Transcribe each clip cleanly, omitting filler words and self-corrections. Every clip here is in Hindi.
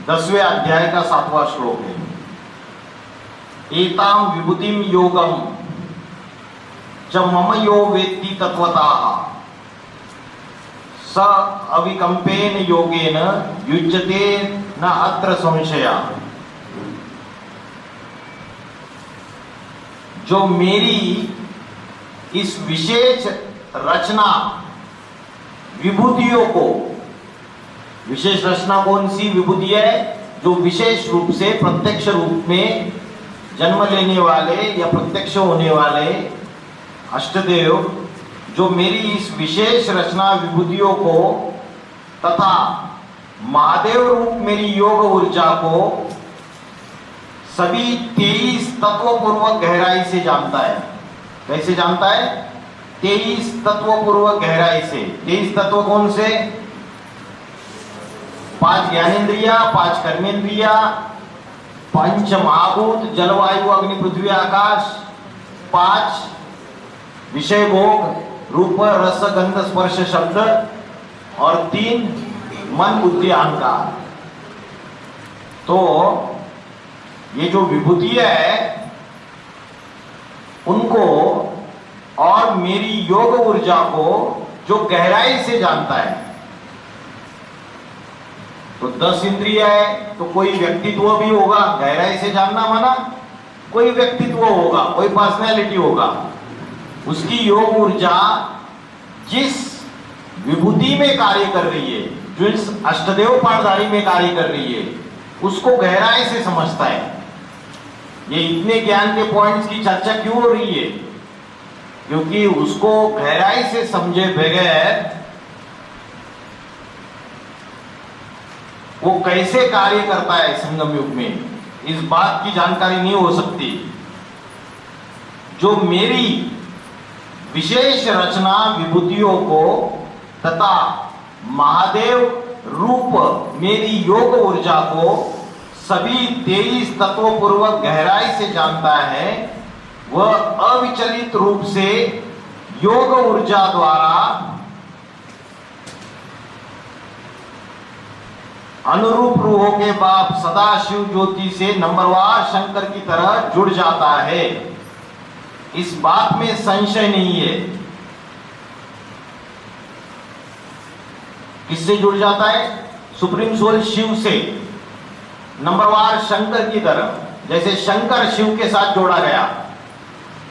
10वें अध्याय का 7वां श्लोक है। एताम विभूतिम योगम च मम यो वेत्ति तत्वतः स अविकंपेन योगेन युज्यते न अत्र संशया। जो मेरी इस विशेष रचना विभूतियों को, विशेष रचना कौन सी विभूति है? जो विशेष रूप से प्रत्यक्ष रूप में जन्म लेने वाले या प्रत्यक्ष होने वाले अष्टदेव, जो मेरी इस विशेष रचना विभूतियों को तथा महादेव रूप मेरी योग ऊर्जा को सभी 23 तत्वपूर्वक गहराई से जानता है। कैसे जानता है? 23 तत्वपूर्वक गहराई से। 23 तत्व कौन से? 5 ज्ञानेन्द्रिया, 5 कर्मेंद्रिया, 5 महाभूत जलवायु अग्नि पृथ्वी आकाश, 5 विषय भोग रूप रस गंध स्पर्श शब्द और 3 मन बुद्धि अहंकार। तो ये जो विभूति है उनको और मेरी योग ऊर्जा को जो गहराई से जानता है। तो 10 इंद्रिय है तो कोई व्यक्तित्व भी होगा। गहराई से जानना माना कोई व्यक्तित्व होगा, कोई पर्सनैलिटी होगा। उसकी योग ऊर्जा जिस विभूति में कार्य कर रही है, जो इस अष्टदेव पाणधारी में कार्य कर रही है, उसको गहराई से समझता है। ये इतने ज्ञान के पॉइंट्स की चर्चा क्यों हो रही है? क्योंकि उसको गहराई से समझे बगैर वो कैसे कार्य करता है संगम युग में, इस बात की जानकारी नहीं हो सकती। जो मेरी विशेष रचना विभूतियों को तथा महादेव रूप मेरी योग ऊर्जा को सभी 23 तत्वपूर्वक गहराई से जानता है, वह अविचलित रूप से योग ऊर्जा द्वारा अनुरूप रूहों के बाप सदाशिव ज्योति से नंबरवार शंकर की तरह जुड़ जाता है। इस बात में संशय नहीं है। किससे जुड़ जाता है? सुप्रीम सोल शिव से नंबरवार शंकर की तरह। जैसे शंकर शिव के साथ जोड़ा गया,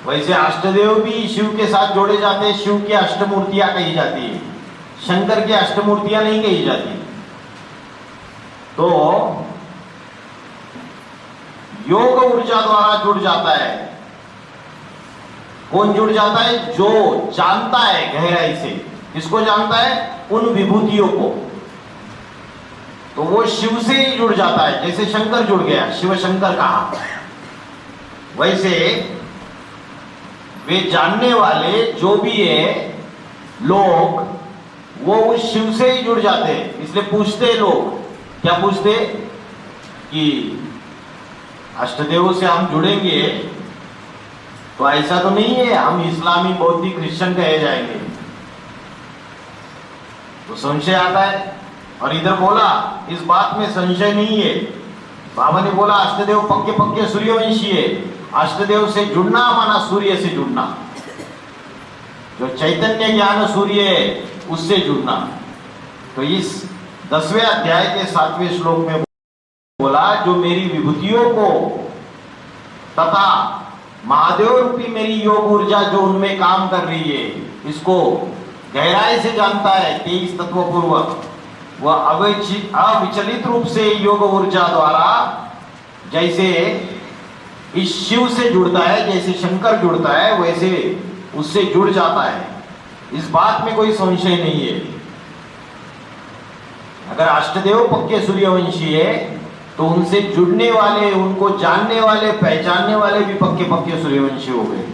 वैसे अष्टदेव भी शिव के साथ जोड़े जाते हैं। शिव की अष्टमूर्तियां कही जाती है, शंकर की अष्टमूर्तियां नहीं कही जाती। तो योग ऊर्जा द्वारा जुड़ जाता है। कौन जुड़ जाता है? जो जानता है गहराई से। किसको जानता है? उन विभूतियों को। तो वो शिव से ही जुड़ जाता है। जैसे शंकर जुड़ गया, शिव शंकर कहा, वैसे वे जानने वाले जो भी है लोग, वो उस शिव से ही जुड़ जाते हैं। इसलिए पूछते हैं लोग, क्या पूछते कि अष्टदेवों से हम जुड़ेंगे तो ऐसा तो नहीं है हम इस्लामी बौद्धिक क्रिश्चियन कहे जाएंगे? तो संशय आता है। और इधर बोला इस बात में संशय नहीं है। बाबा ने बोला अष्टदेव पक्के पक्के सूर्यवंशी है। अष्टदेव से जुड़ना माना सूर्य से जुड़ना, जो चैतन्य ज्ञान सूर्य है उससे जुड़ना। तो इस 10वें अध्याय के 7वें श्लोक में बोला, जो मेरी विभूतियों को तथा महादेव रूपी मेरी योग ऊर्जा जो उनमें काम कर रही है, इसको गहराई से जानता है 23 तत्वपूर्वक। वह अविचलित रूप से योग ऊर्जा द्वारा जैसे इस शिव से जुड़ता है, जैसे शंकर जुड़ता है, वैसे उससे जुड़ जाता है। इस बात में कोई संशय नहीं है। अगर अष्टदेव पक्के सूर्यवंशी है तो उनसे जुड़ने वाले, उनको जानने वाले, पहचानने वाले भी पक्के पक्के सूर्यवंशी हो गए।